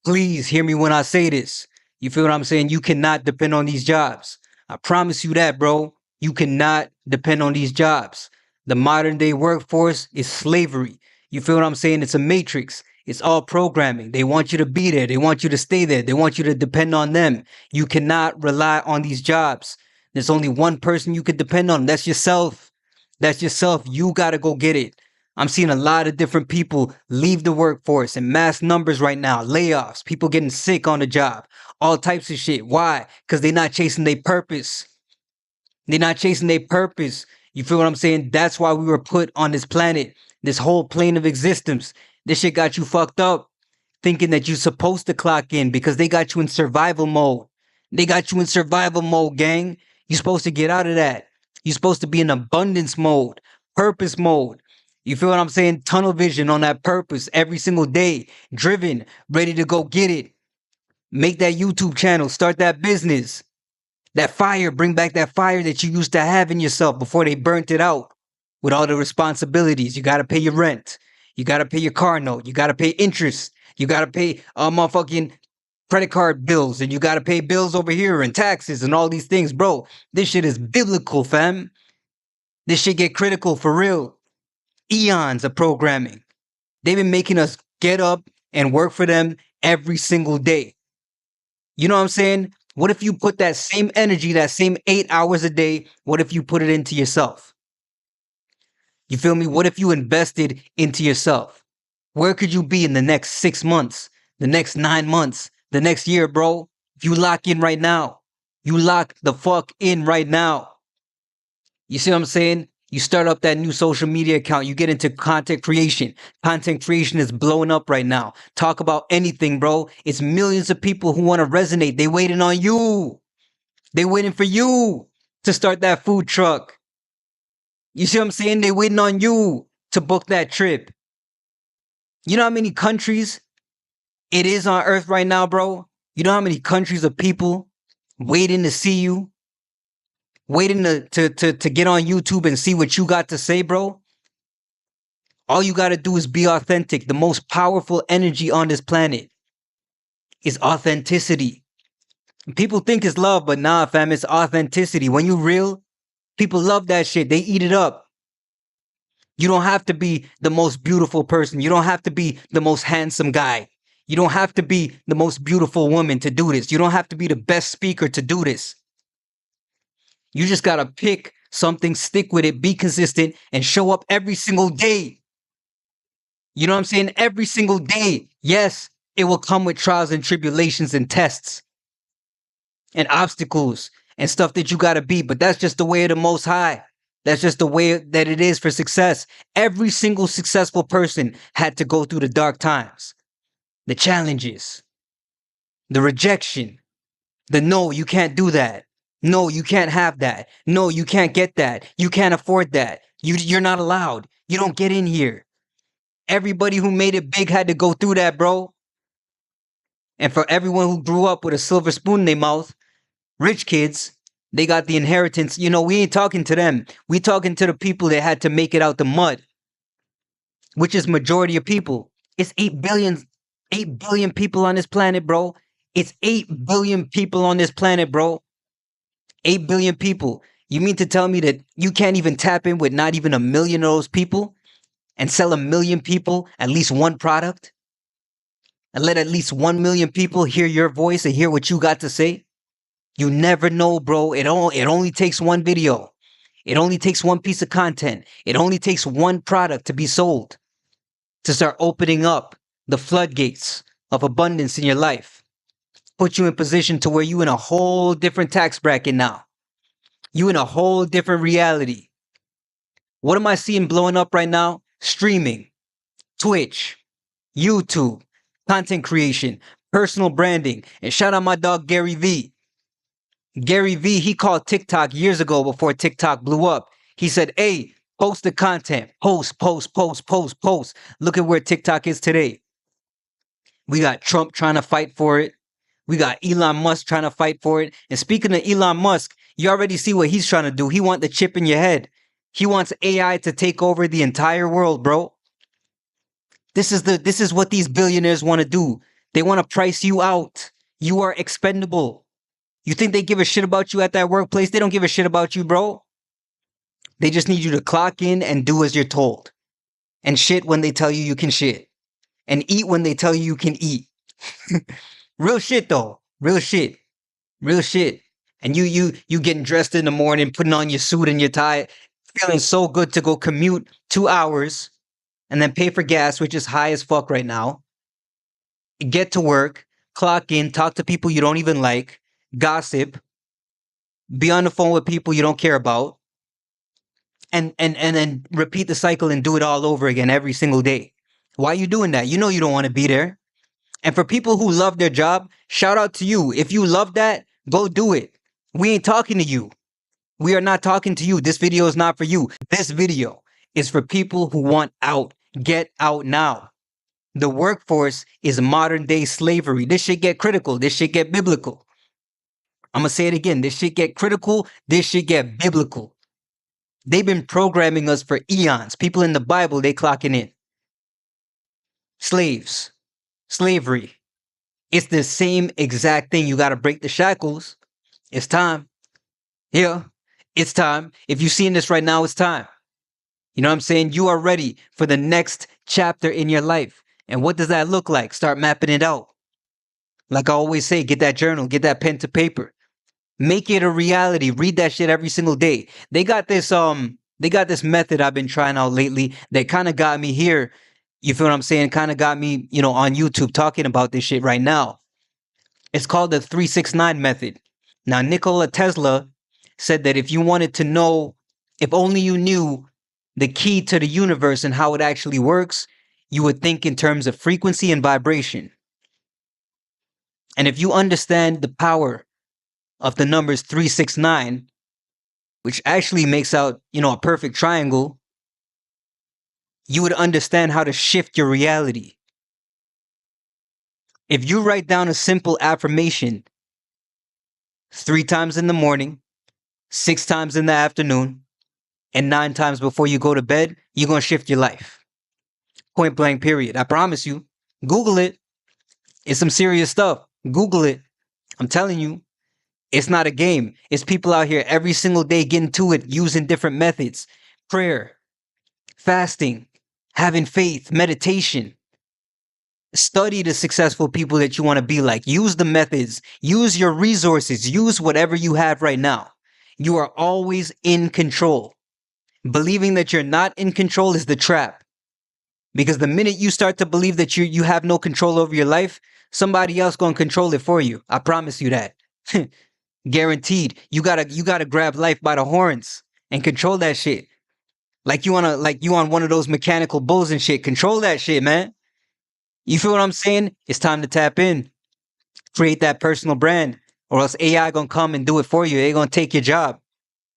Please hear me when I say this. You feel what I'm saying? You cannot depend on these jobs. I promise you that, bro. You cannot depend on these jobs. The modern day workforce is slavery. You feel what I'm saying? It's a matrix. It's all programming. They want you to be there. They want you to stay there. They want you to depend on them. You cannot rely on these jobs. There's only one person you could depend on. That's yourself. That's yourself. You got to go get it. I'm seeing a lot of different people leave the workforce in mass numbers right now. Layoffs, people getting sick on the job, all types of shit. Why? Because they're not chasing their purpose. They're not chasing their purpose. You feel what I'm saying? That's why we were put on this planet, this whole plane of existence. This shit got you fucked up, thinking that you're supposed to clock in because they got you in survival mode. They got you in survival mode, gang. You're supposed to get out of that. You're supposed to be in abundance mode, purpose mode. You feel what I'm saying? Tunnel vision on that purpose every single day, driven, ready to go get it. Make that YouTube channel, start that business. That fire, bring back that fire that you used to have in yourself before they burnt it out with all the responsibilities. You got to pay your rent. You got to pay your car note. You got to pay interest. You got to pay motherfucking credit card bills. And you got to pay bills over here and taxes and all these things. Bro, this shit is biblical, fam. This shit get critical for real. Eons of programming. They've been making us get up and work for them every single day. You know what I'm saying? What if you put that same energy, that same 8 hours a day, what if you put it into yourself? You feel me? What if you invested into yourself? Where could you be in the next 6 months, the next 9 months, the next year, bro? If you lock in right now, you lock the fuck in right now. You see what I'm saying? You start up that new social media account, you get into content creation. Content creation is blowing up right now. Talk about anything, bro. It's millions of people who want to resonate. They waiting on you. They waiting for you to start that food truck. You see what I'm saying? They waiting on you to book that trip. You know how many countries it is on earth right now, bro? You know how many countries of people waiting to see you? Waiting to get on YouTube and see what you got to say, bro. All you got to do is be authentic. The most powerful energy on this planet is authenticity. People think it's love, but nah, fam, it's authenticity. When you real, people love that shit. They eat it up. You don't have to be the most beautiful person. You don't have to be the most handsome guy. You don't have to be the most beautiful woman to do this. You don't have to be the best speaker to do this. You just got to pick something, stick with it, be consistent, and show up every single day. You know what I'm saying? Every single day. Yes, it will come with trials and tribulations and tests and obstacles and stuff that you got to beat, but that's just the way of the Most High. That's just the way that it is for success. Every single successful person had to go through the dark times, the challenges, the rejection, the no, you can't do that. No, you can't have that. No, you can't get that. You can't afford that. You're not allowed. You don't get in here. Everybody who made it big had to go through that, bro. And for everyone who grew up with a silver spoon in their mouth, rich kids, they got the inheritance. You know, we ain't talking to them. We talking to the people that had to make it out the mud, which is majority of people. It's 8 billion people on this planet, bro. It's 8 billion people on this planet, bro. 8 billion people. You mean to tell me that you can't even tap in with not even 1 million of those people and sell 1 million people at least one product? And let at least 1 million people hear your voice and hear what you got to say? You never know, bro. It only takes one video. It only takes one piece of content. It only takes one product to be sold to start opening up the floodgates of abundance in your life. Put you in position to where you in a whole different tax bracket now. You in a whole different reality. What am I seeing blowing up right now? Streaming, Twitch, YouTube, content creation, personal branding. And shout out my dog Gary V. Gary V, he called TikTok years ago before TikTok blew up. He said, hey, post the content. Post. Look at where TikTok is today. We got Trump trying to fight for it. We got Elon Musk trying to fight for it. And speaking of Elon Musk, you already see what he's trying to do. He wants the chip in your head. He wants AI to take over the entire world, bro. This is what these billionaires want to do. They want to price you out. You are expendable. You think they give a shit about you at that workplace? They don't give a shit about you, bro. They just need you to clock in and do as you're told. And shit when they tell you you can shit. And eat when they tell you you can eat. Real shit though. Real shit. Real shit. And you getting dressed in the morning, putting on your suit and your tie, feeling so good to go commute 2 hours and then pay for gas, which is high as fuck right now. Get to work, clock in, talk to people you don't even like, gossip, be on the phone with people you don't care about, and then repeat the cycle and do it all over again every single day. Why are you doing that? You know you don't want to be there. And for people who love their job, shout out to you. If you love that, go do it. We ain't talking to you. We are not talking to you. This video is not for you. This video is for people who want out. Get out now. The workforce is modern day slavery. This shit get critical. This shit get biblical. I'm going to say it again. This shit get critical. This shit get biblical. They've been programming us for eons. People in the Bible, they clocking in. Slaves. Slavery. It's the same exact thing. You got to break the shackles. It's time. Yeah, it's time. If you're seeing this right now, it's time. You know what I'm saying? You are ready for the next chapter in your life. And what does that look like? Start mapping it out. Like I always say, get that journal, get that pen to paper. Make it a reality. Read that shit every single day. They got this method I've been trying out lately that kind of got me here. You feel what I'm saying? Kind of got me, on YouTube talking about this shit right now. It's called the 3-6-9 method. Now, Nikola Tesla said that if you wanted to know, if only you knew the key to the universe and how it actually works, you would think in terms of frequency and vibration. And if you understand the power of the numbers 3-6-9, which actually makes out, a perfect triangle, you would understand how to shift your reality. If you write down a simple affirmation 3 times in the morning, 6 times in the afternoon, and 9 times before you go to bed, you're going to shift your life. Point blank, period. I promise you. Google it. It's some serious stuff. Google it. I'm telling you. It's not a game. It's people out here every single day getting to it, using different methods. Prayer, fasting, having faith, meditation. Study the successful people that you want to be like. Use the methods. Use your resources. Use whatever you have right now. You are always in control. Believing that you're not in control is the trap. Because the minute you start to believe that you have no control over your life, somebody else going to control it for you. I promise you that. Guaranteed. You gotta grab life by the horns and control that shit. Like you on one of those mechanical bulls and shit. Control that shit, man. You feel what I'm saying? It's time to tap in. Create that personal brand. Or else AI gonna come and do it for you. They're gonna take your job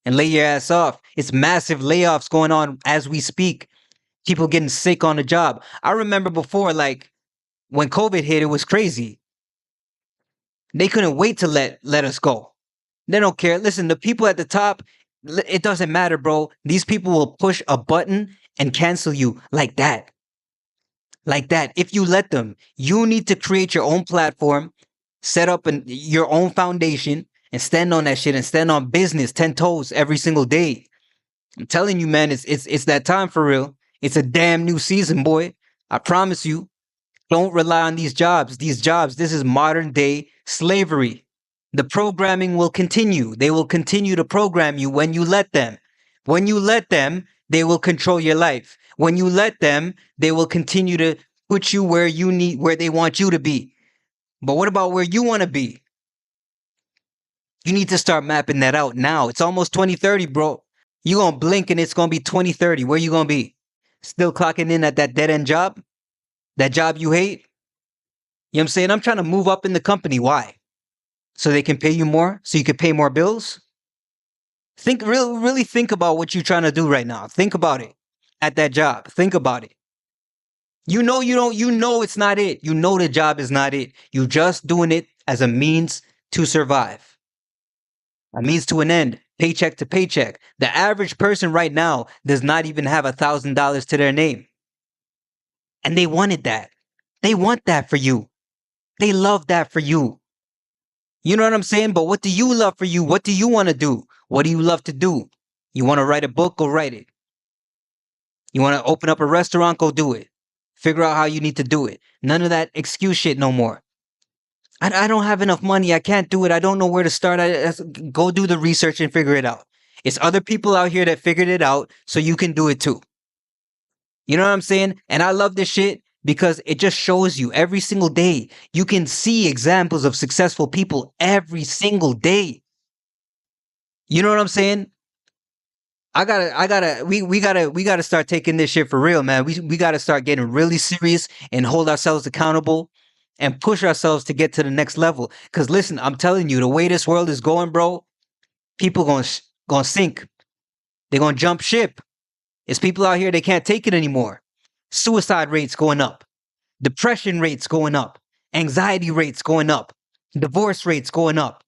and lay your ass off. It's massive layoffs going on as we speak. People getting sick on the job. I remember before, like, when COVID hit, it was crazy. They couldn't wait to let us go. They don't care. Listen, the people at the top, it doesn't matter, bro. These people will push a button and cancel you like that. Like that. If you let them, you need to create your own platform, set up your own foundation, and stand on that shit and stand on business 10 toes every single day. I'm telling you, man, it's that time for real. It's a damn new season, boy. I promise you. Don't rely on these jobs. This is modern day slavery. The programming will continue. They will continue to program you when you let them. When you let them, they will control your life. When you let them, they will continue to put you where they want you to be. But what about where you want to be? You need to start mapping that out now. It's almost 2030, bro. You're going to blink and it's going to be 2030. Where you going to be? Still clocking in at that dead-end job? That job you hate? You know what I'm saying? I'm trying to move up in the company. Why? So they can pay you more? So you can pay more bills? Really think about what you're trying to do right now. Think about it. At that job. Think about it. You know it's not it. You know the job is not it. You're just doing it as a means to survive. A means to an end. Paycheck to paycheck. The average person right now does not even have $1,000 to their name. And they wanted that. They want that for you. They love that for you. You know what I'm saying? But what do you love for you? What do you want to do? What do you love to do? You want to write a book? Go write it. You want to open up a restaurant? Go do it. Figure out how you need to do it. None of that excuse shit no more. I don't have enough money. I can't do it. I don't know where to start. Go do the research and figure it out. It's other people out here that figured it out, so you can do it too. You know what I'm saying? And I love this shit because it just shows you every single day. You can see examples of successful people every single day. You know what I'm saying? We gotta start taking this shit for real, man. We gotta start getting really serious and hold ourselves accountable and push ourselves to get to the next level. Cause listen, I'm telling you, the way this world is going, bro, people gonna sink. They're gonna jump ship. It's people out here, they can't take it anymore. Suicide rates going up, depression rates going up, anxiety rates going up, divorce rates going up.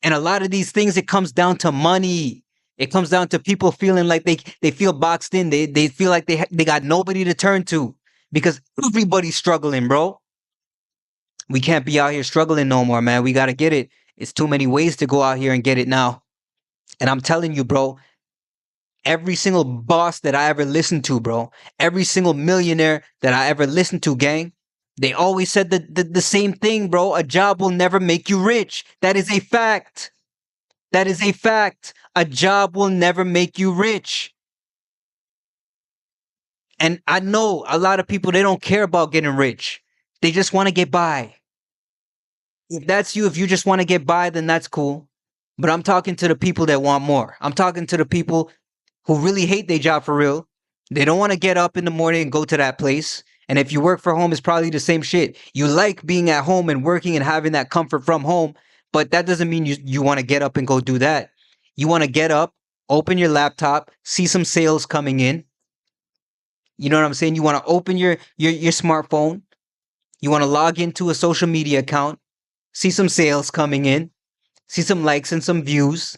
And a lot of these things, it comes down to money. It comes down to people feeling like they feel boxed in. They feel like they got nobody to turn to because everybody's struggling, bro. We can't be out here struggling no more, man. We got to get it. It's too many ways to go out here and get it now. And I'm telling you, bro, every single boss that I ever listened to, bro, every single millionaire that I ever listened to, gang, they always said the same thing, bro. A job will never make you rich. That is a fact. That is a fact. A job will never make you rich. And I know a lot of people, they don't care about getting rich. They just want to get by. If that's you, if you just want to get by, then that's cool. But I'm talking to the people that want more. I'm talking to the people who really hate their job for real. They don't want to get up in the morning and go to that place. And if you work for home, it's probably the same shit. You like being at home and working and having that comfort from home, but that doesn't mean you want to get up and go do that. You want to get up, open your laptop, see some sales coming in. You know what I'm saying? You want to open your smartphone. You want to log into a social media account, see some sales coming in, see some likes and some views,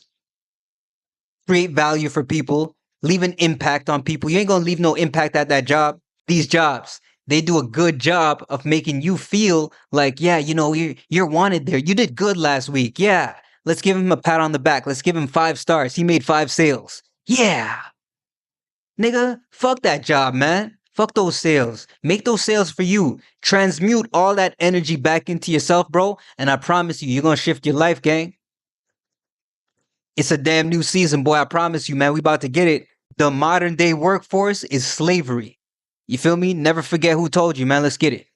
create value for people, leave an impact on people. You ain't gonna leave no impact at that job. These jobs, they do a good job of making you feel like, yeah, you know, you're wanted there. You did good last week. Yeah. Let's give him a pat on the back. Let's give him 5 stars. He made 5 sales. Yeah. Nigga, fuck that job, man. Fuck those sales. Make those sales for you. Transmute all that energy back into yourself, bro. And I promise you, you're gonna shift your life, gang. It's a damn new season, boy. I promise you, man. We about to get it. The modern day workforce is slavery. You feel me? Never forget who told you, man. Let's get it.